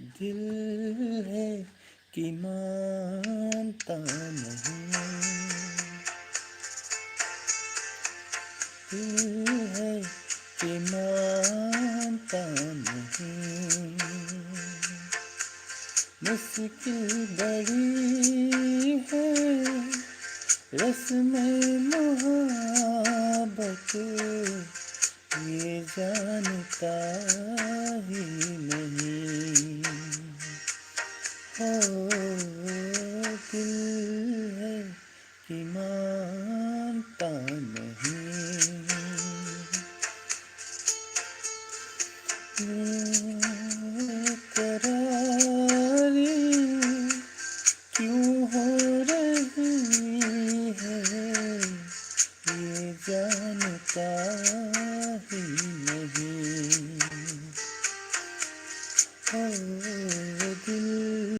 दिल है कि मानता नहीं, दिल है कि मानता नहीं। मुश्किल बड़ी है रस्में मोहब्बत, ये जानता ही नहीं। हो दिल है कि मानता नहीं। बेकरारी क्यों हो रही है, ये जानता ही नहीं। Oh